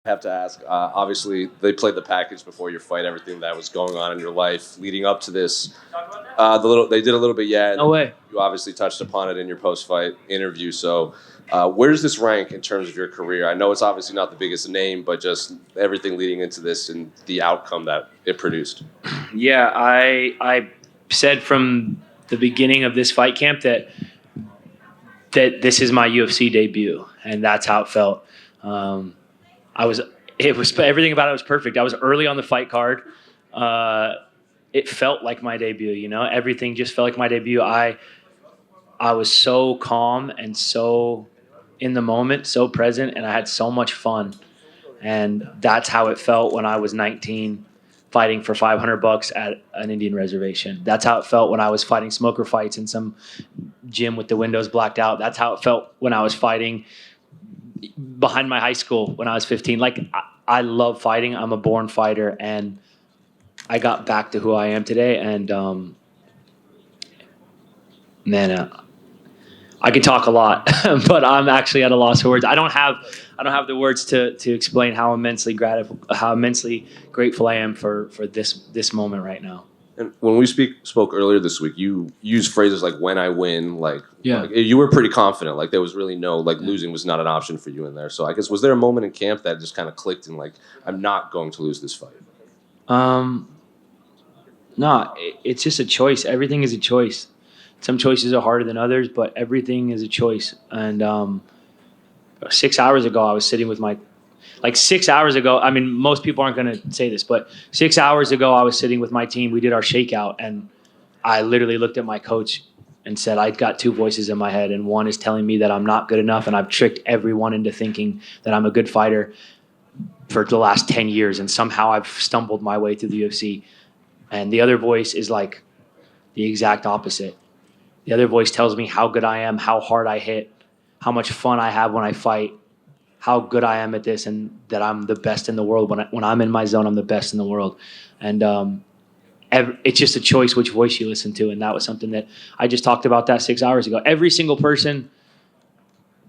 have to ask. Obviously, they played the package before your fight. Everything that was going on in your life leading up to this. They did a little bit, yeah. No way. You obviously touched upon it in your post-fight interview. So, where does this rank in terms of your career? I know it's obviously not the biggest name, but just everything leading into this and the outcome that it produced. Yeah, I said from the beginning of this fight camp that this is my UFC debut, and that's how it felt. Everything about it was perfect. I was early on the fight card. It felt like my debut, you know. Everything just felt like my debut. I was so calm and so in the moment, so present, and I had so much fun. And that's how it felt when I was 19, fighting for $500 at an Indian reservation. That's how it felt when I was fighting smoker fights in some gym with the windows blacked out. That's how it felt when I was fighting behind my high school when I was 15. Like, I love fighting. I'm a born fighter, and I got back to who I am today. And I can talk a lot, but I'm actually at a loss for words. I don't have the words to explain how immensely grateful I am for this moment right now. And when we spoke earlier this week, you used phrases like "when I win," like you were pretty confident. Like there was really no losing was not an option for you in there. So I guess was there a moment in camp that just kind of clicked and like I'm not going to lose this fight? No, it's just a choice. Everything is a choice. Some choices are harder than others, but everything is a choice. And 6 hours ago, I was sitting with my 6 hours ago, I mean, most people aren't going to say this, but 6 hours ago, I was sitting with my team. We did our shakeout, and I literally looked at my coach and said, I've got two voices in my head, and one is telling me that I'm not good enough, and I've tricked everyone into thinking that I'm a good fighter for the last 10 years, and somehow I've stumbled my way through the UFC. And the other voice is like the exact opposite. The other voice tells me how good I am, how hard I hit, how much fun I have when I fight, how good I am at this, and that I'm the best in the world. When I'm in my zone, I'm the best in the world. And it's just a choice which voice you listen to, and that was something that I just talked about that 6 hours ago. Every single person,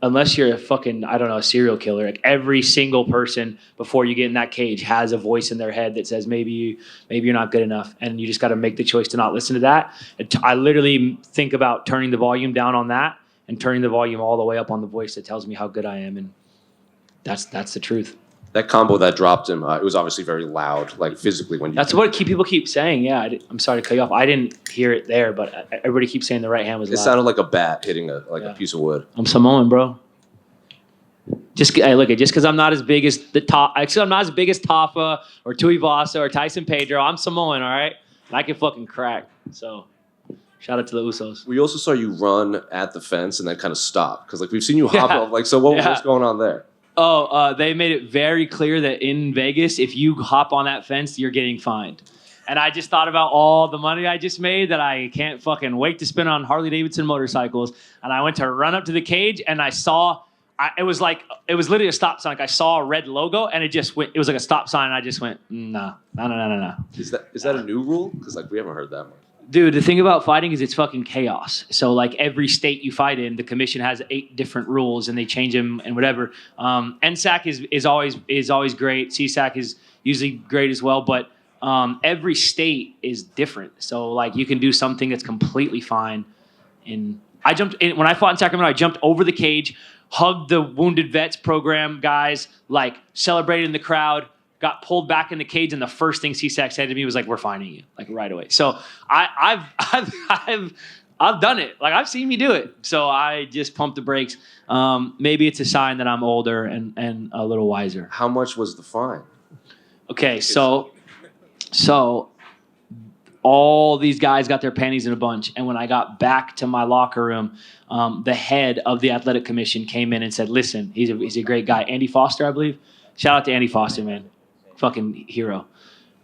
unless you're a serial killer, like every single person before you get in that cage has a voice in their head that says maybe you're not good enough, and you just got to make the choice to not listen to that. I literally think about turning the volume down on that and turning the volume all the way up on the voice that tells me how good I am, and that's the truth. That combo that dropped him, it was obviously very loud, like physically when you. That's what people keep saying. Yeah, I'm sorry to cut you off. I didn't hear it there, but everybody keeps saying the right hand was loud. It sounded like a bat hitting a piece of wood. I'm Samoan, bro. Just because I'm not as big as I'm not as big as Tafa or Tuivasa or Tyson Pedro. I'm Samoan, all right, and I can fucking crack. So. Shout out to the Usos. We also saw you run at the fence and then kind of stop because we've seen you hop up. So what's going on there? They made it very clear that in Vegas, if you hop on that fence, you're getting fined. And I just thought about all the money I just made that I can't fucking wait to spend on Harley-Davidson motorcycles. And I went to run up to the cage and I saw, it was literally a stop sign. Like I saw a red logo and it was like a stop sign. And I just went, no. Is that a new rule? Because we haven't heard that much. Dude, the thing about fighting is it's fucking chaos. So every state you fight in, the commission has 8 different rules and they change them and whatever. NSAC is always great. CSAC is usually great as well, but every state is different. So you can do something that's completely fine. When I fought in Sacramento, I jumped over the cage, hugged the wounded vets program guys, celebrated in the crowd. Got pulled back in the cage, and the first thing CSAC said to me was "We're fining you," right away. So I've done it. I've seen me do it. So I just pumped the brakes. Maybe it's a sign that I'm older and a little wiser. How much was the fine? Okay, so all these guys got their panties in a bunch, and when I got back to my locker room, the head of the athletic commission came in and said, "Listen, he's a great guy, Andy Foster, I believe. Shout out to Andy Foster, man." Fucking hero.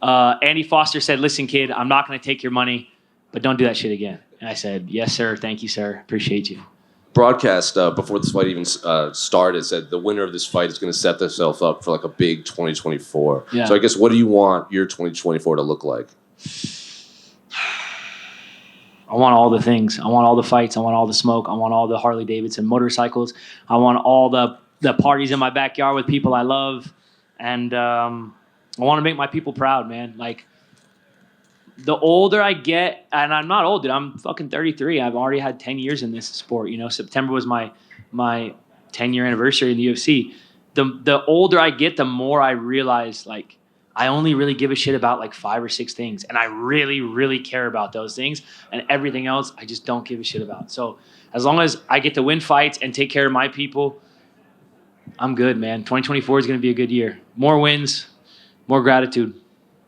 Andy Foster said, "Listen, kid, I'm not going to take your money, but don't do that shit again." And I said, "Yes, sir. Thank you, sir. Appreciate you." Broadcast before this fight even started said the winner of this fight is going to set themselves up for a big 2024. Yeah. So I guess what do you want your 2024 to look like? I want all the things. I want all the fights. I want all the smoke. I want all the Harley-Davidson motorcycles. I want all the parties in my backyard with people I love. and I want to make my people proud, man. Like, the older I get, and I'm not old, dude. I'm fucking 33. I've already had 10 years in this sport. You know, September was my 10-year anniversary in the UFC. The older I get, the more I realize, like, I only really give a shit about like 5 or 6 things, and I really, really care about those things, and everything else I just don't give a shit about. So as long as I get to win fights and take care of my people, I'm good, man. 2024 is going to be a good year. More wins, more gratitude.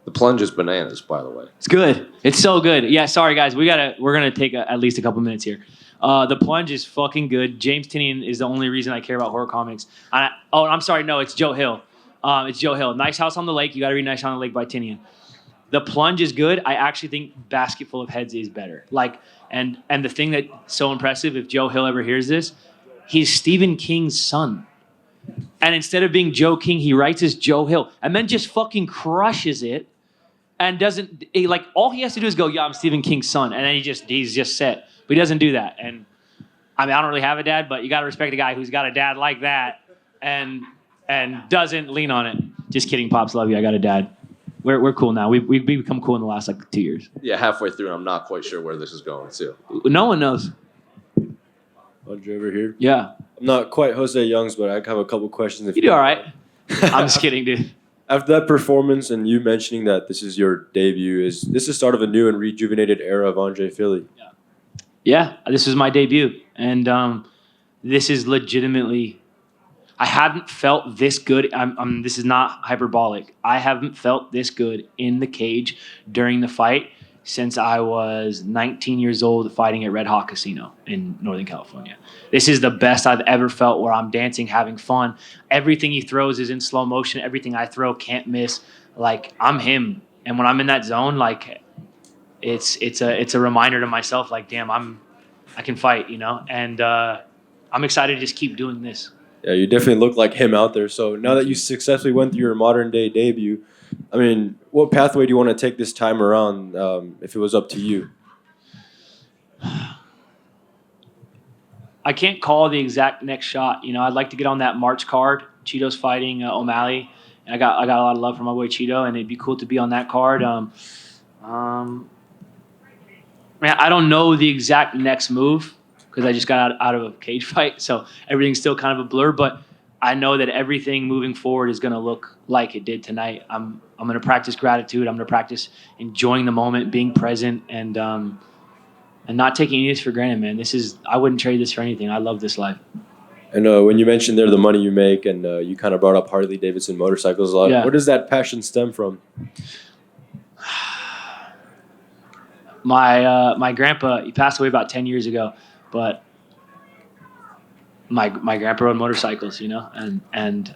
The plunge is bananas, by the way. It's good. It's so good. Yeah, sorry guys, we're gonna take at least a couple minutes here. The plunge is fucking good. James Tinian is the only reason I care about horror comics. I'm sorry, no, it's Joe Hill. It's Joe Hill. Nice House on the Lake. You got to read Nice House on the Lake by Tinian. The plunge is good. I actually think Basket Full of Heads is better. Like, and the thing that's so impressive, if Joe Hill ever hears this, he's Stephen King's son. And instead of being Joe King, he writes as Joe Hill, and then just fucking crushes it. And all he has to do is go, yeah, I'm Stephen King's son. And then he's just set. But he doesn't do that. And I mean, I don't really have a dad, but you got to respect a guy who's got a dad like that and doesn't lean on it. Just kidding, Pops, love you. I got a dad. We're cool now. We've become cool in the last 2 years. Yeah, halfway through, I'm not quite sure where this is going too. No one knows. Andre over here. Yeah. I'm not quite Jose Youngs, but I have a couple questions. You do all right. I'm just kidding, dude. After that performance and you mentioning that this is your debut, is this the start of a new and rejuvenated era of Andre Fili? Yeah, this is my debut. And this is legitimately, I haven't felt this good. This is not hyperbolic. I haven't felt this good in the cage during the fight since I was 19 years old fighting at Red Hawk Casino in Northern California. This is the best I've ever felt, where I'm dancing, having fun. Everything he throws is in slow motion. Everything I throw can't miss. Like, I'm him. And when I'm in that zone, like, it's a reminder to myself, like, damn, I can fight, you know? And I'm excited to just keep doing this. Yeah, you definitely look like him out there. So now that you successfully went through your modern day debut, I mean, what pathway do you want to take this time around if it was up to you? I can't call the exact next shot. You know, I'd like to get on that March card. Cheeto's fighting O'Malley. And I got a lot of love for my boy Cheeto, and it'd be cool to be on that card. Man, I don't know the exact next move because I just got out of a cage fight. So everything's still kind of a blur, but I know that everything moving forward is going to look like it did tonight. I'm going to practice gratitude. I'm going to practice enjoying the moment, being present, and not taking any of this for granted, man. I wouldn't trade this for anything. I love this life. And when you mentioned there the money you make, and you kind of brought up Harley Davidson motorcycles a lot, yeah. Where does that passion stem from? My grandpa, he passed away about 10 years ago, but my grandpa rode motorcycles, you know, and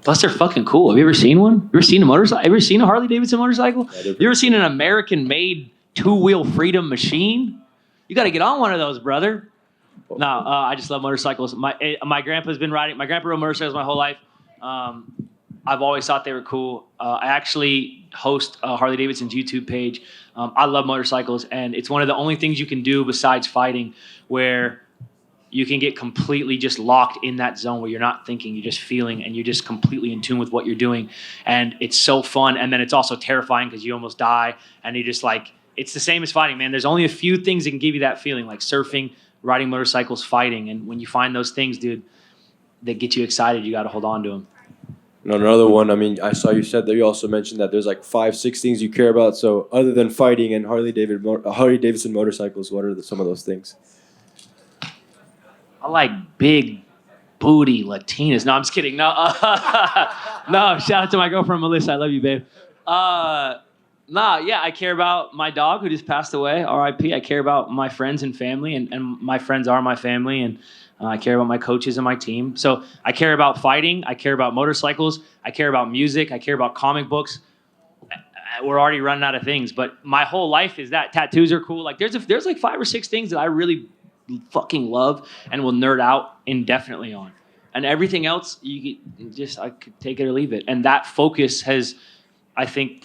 plus they're fucking cool. Have you ever seen one? You ever seen a motorcycle? Ever seen a Harley Davidson motorcycle? Yeah, you ever seen an American-made 2-wheel freedom machine? You got to get on one of those, brother. No, I just love motorcycles. My grandpa's been riding. My grandpa rode motorcycles my whole life. I've always thought they were cool. I actually host Harley Davidson's YouTube page. I love motorcycles, and it's one of the only things you can do besides fighting where you can get completely just locked in that zone where you're not thinking, you're just feeling, and you're just completely in tune with what you're doing. And it's so fun, and then it's also terrifying because you almost die, and you're just like, it's the same as fighting, man. There's only a few things that can give you that feeling, like surfing, riding motorcycles, fighting. And when you find those things, dude, that get you excited, you got to hold on to them. And another one, I mean, I saw you said that you also mentioned that there's like 5-6 things you care about. So other than fighting and Harley Davidson motorcycles, what are some of those things? I like big booty Latinas. No, I'm just kidding. No, no. Shout out to my girlfriend Melissa. I love you, babe. I care about my dog who just passed away, R.I.P. I care about my friends and family, and my friends are my family, and I care about my coaches and my team. So I care about fighting. I care about motorcycles. I care about music. I care about comic books. We're already running out of things, but my whole life is that. Tattoos are cool. Like there's like 5 or 6 things that I really fucking love and will nerd out indefinitely on. And everything else, I could take it or leave it. And that focus has, I think,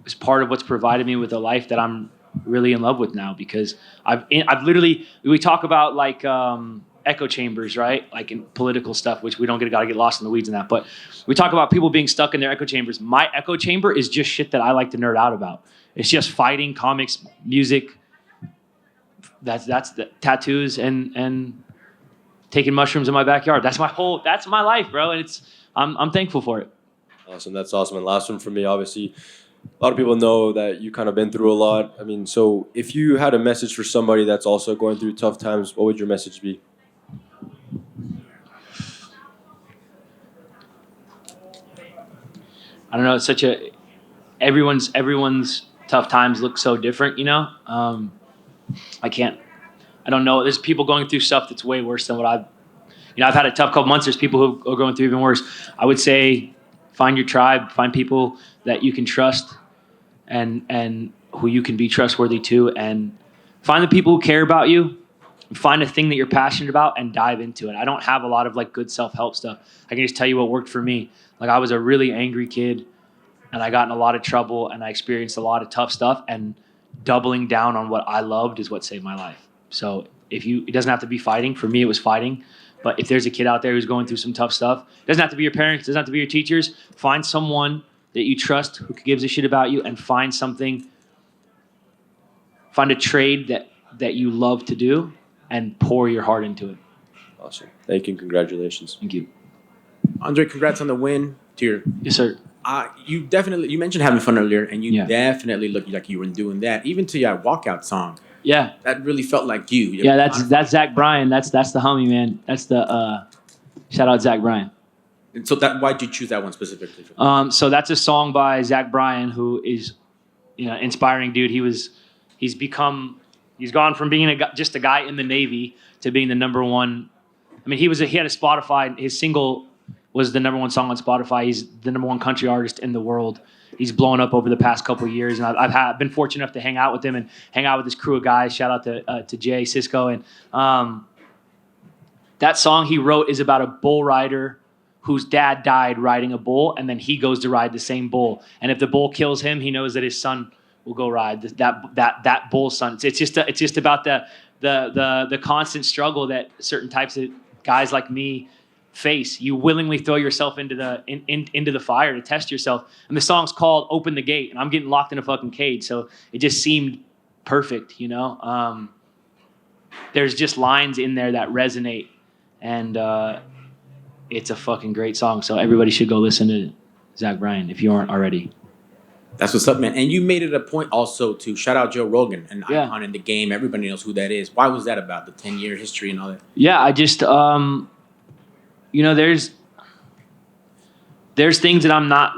is part of what's provided me with a life that I'm really in love with now, because I've literally, we talk about like echo chambers, right? Like in political stuff, which we don't gotta get lost in the weeds in that. But we talk about people being stuck in their echo chambers. My echo chamber is just shit that I like to nerd out about. It's just fighting, comics, music. That's the tattoos and taking mushrooms in my backyard. That's my life, bro. And I'm thankful for it. Awesome. That's awesome. And last one for me, obviously, a lot of people know that you kind of been through a lot. I mean, so if you had a message for somebody that's also going through tough times, what would your message be? I don't know. It's such a everyone's tough times look so different, you know. I don't know. There's people going through stuff that's way worse than what I've had a tough couple months. There's people who are going through even worse. I would say find your tribe, find people that you can trust and who you can be trustworthy to, and find the people who care about you. Find a thing that you're passionate about and dive into it. I don't have a lot of like good self-help stuff. I can just tell you what worked for me. Like I was a really angry kid and I got in a lot of trouble and I experienced a lot of tough stuff, and doubling down on what I loved is what saved my life. So it doesn't have to be fighting. For me, it was fighting. But if there's a kid out there who's going through some tough stuff, it doesn't have to be your parents, it doesn't have to be your teachers. Find someone that you trust who gives a shit about you, and find a trade that you love to do and pour your heart into it. Awesome. Thank you and congratulations. Thank you. Andre, congrats on the win. Yes, sir. You mentioned having fun earlier, and you definitely looked like you were doing that. Even to your walkout song. Yeah. That really felt like you. Yeah, that's Zach Bryan. That's the homie, man. That's the shout out Zach Bryan. And so why'd you choose that one specifically? So that's a song by Zach Bryan, who is, inspiring dude. He's gone from being just a guy in the Navy to being the number one. I mean, he had a Spotify. His single was the number one song on Spotify. He's the number one country artist in the world. He's blown up over the past couple of years, and I've been fortunate enough to hang out with him and hang out with this crew of guys. Shout out to Jay, Cisco, and that song he wrote is about a bull rider whose dad died riding a bull, and then he goes to ride the same bull. And if the bull kills him, he knows that his son will go ride that bull's son. It's just about the constant struggle that certain types of guys like me face. You willingly throw yourself into the fire to test yourself. And the song's called "Open the Gate," and I'm getting locked in a fucking cage, so it just seemed perfect, There's just lines in there that resonate, and it's a fucking great song. So everybody should go listen to Zach Bryan if you aren't already. That's what's up, man. And you made it a point also to shout out Joe Rogan, an icon in the game. Everybody knows who that is. Why was that about, the 10-year history and all that? Yeah, I just there's things that I'm not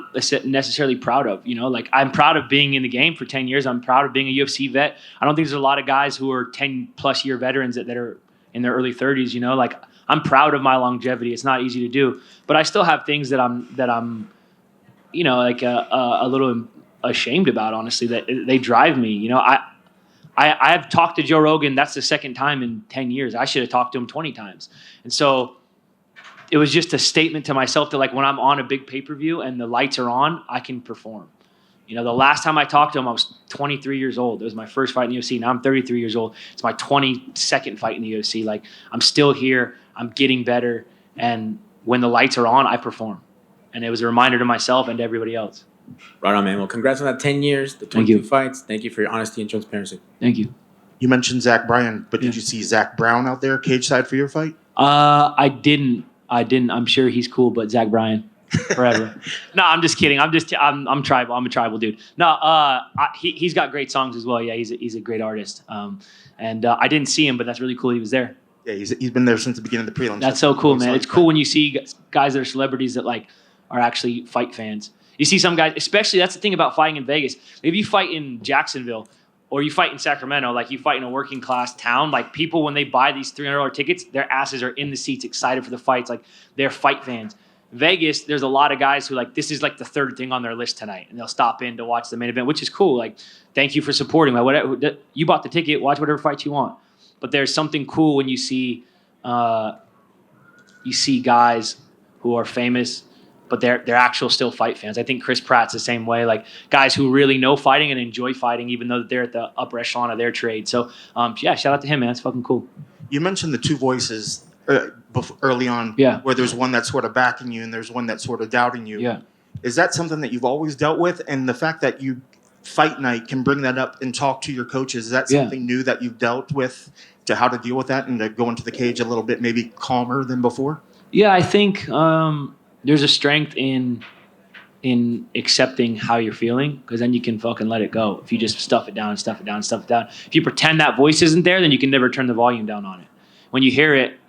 necessarily proud of, like I'm proud of being in the game for 10 years. I'm proud of being a UFC vet. I don't think there's a lot of guys who are 10 plus year veterans that are in their early 30s, like I'm proud of my longevity. It's not easy to do, but I still have things that I'm a little ashamed about, honestly, that they drive me. I've talked to Joe Rogan. That's the second time in 10 years. I should have talked to him 20 times. And so it was just a statement to myself that, like, when I'm on a big pay-per-view and the lights are on, I can perform. The last time I talked to him, I was 23 years old. It was my first fight in the UFC. Now I'm 33 years old. It's my 22nd fight in the UFC. Like, I'm still here. I'm getting better. And when the lights are on, I perform. And it was a reminder to myself and to everybody else. Right on, man. Well, congrats on that 10 years, the 22 fights. Thank you for your honesty and transparency. Thank you. You mentioned Zach Bryan, but did you see Zach Brown out there cage side for your fight? I didn't. I'm sure he's cool, but Zach Bryan forever. No, I'm just kidding. I'm tribal. I'm a tribal dude. No, he's got great songs as well. Yeah, he's a great artist. And I didn't see him, but that's really cool. He was there. Yeah, he's been there since the beginning of the prelims. That's so cool, man. It's cool when you see guys that are celebrities that like are actually fight fans. You see some guys, especially that's the thing about fighting in Vegas. If you fight in Jacksonville or you fight in Sacramento, like you fight in a working class town, like people, when they buy these $300 tickets, their asses are in the seats excited for the fights. Like they're fight fans. Vegas, there's a lot of guys who like, this is like the third thing on their list tonight, and they'll stop in to watch the main event, which is cool. Like, thank you for supporting. Like, whatever, you bought the ticket, watch whatever fight you want. But there's something cool when you see guys who are famous, but they're actual still fight fans. I think Chris Pratt's the same way. Like guys who really know fighting and enjoy fighting, even though they're at the upper echelon of their trade. So shout out to him, man. It's fucking cool. You mentioned the two voices early on, Yeah. where there's one that's sort of backing you and there's one that's sort of doubting you. Yeah. Is that something that you've always dealt with? And the fact that you fight night can bring that up and talk to your coaches, is that something new that you've dealt with, to how to deal with that and to go into the cage a little bit maybe calmer than before? Yeah, I think there's a strength in accepting how you're feeling, because then you can fucking let it go. If you just stuff it down. If you pretend that voice isn't there, then you can never turn the volume down on it. When you hear it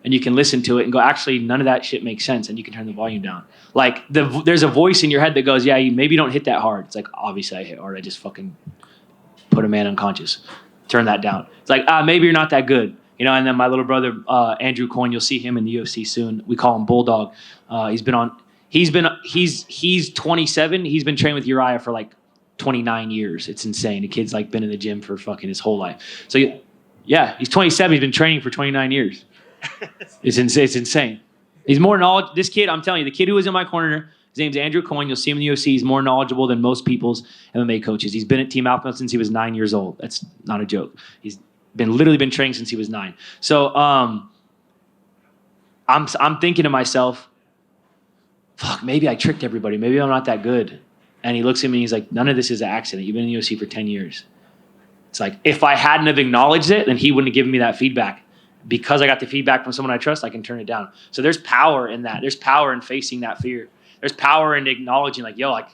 and you can listen to it and go, actually, none of that shit makes sense, and you can turn the volume down. Like, there's a voice in your head that goes, yeah, you maybe don't hit that hard. It's like, obviously I hit hard. I just fucking put a man unconscious. Turn that down. It's like, maybe you're not that good. You know, and then my little brother, Andrew Coyne, you'll see him in the UFC soon. We call him Bulldog. He's 27. He's been training with Uriah for like 29 years. It's insane. The kid's like been in the gym for fucking his whole life. So yeah, he's 27. He's been training for 29 years. It's insane. He's more knowledgeable. This kid, I'm telling you, the kid who was in my corner, his name's Andrew Coyne. You'll see him in the UFC. He's more knowledgeable than most people's MMA coaches. He's been at Team Alpha since he was 9 years old. That's not a joke. He's literally been training since he was 9. So I'm thinking to myself, fuck, maybe I tricked everybody. Maybe I'm not that good. And he looks at me and he's like, none of this is an accident. You've been in the UFC for 10 years. It's like, if I hadn't have acknowledged it, then he wouldn't have given me that feedback. Because I got the feedback from someone I trust, I can turn it down. So there's power in that. There's power in facing that fear. There's power in acknowledging, like, yo, like,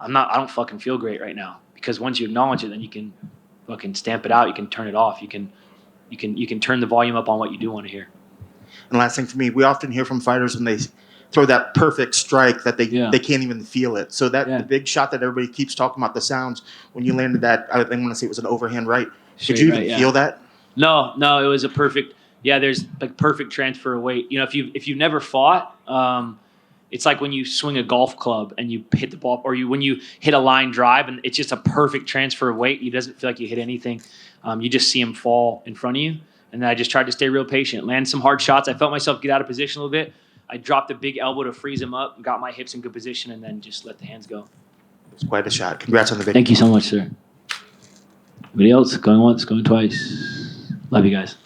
I don't fucking feel great right now. Because once you acknowledge it, then you can fucking stamp it out. You can turn it off. You can turn the volume up on what you do want to hear. And last thing for me, we often hear from fighters when they throw that perfect strike that they can't even feel it. So the big shot that everybody keeps talking about, the sounds, when you landed that, I want to say it was an overhand right. Did you even feel that? No, it was a perfect. Yeah, there's like perfect transfer of weight. You know, if you've never fought, it's like when you swing a golf club and you hit the ball, or when you hit a line drive, and it's just a perfect transfer of weight. It doesn't feel like you hit anything. You just see him fall in front of you. And then I just tried to stay real patient, land some hard shots. I felt myself get out of position a little bit. I dropped a big elbow to freeze him up, got my hips in good position, and then just let the hands go. It was quite a shot. Congrats on the victory. Thank you so much, sir. Anybody else? Going once, going twice. Love you guys.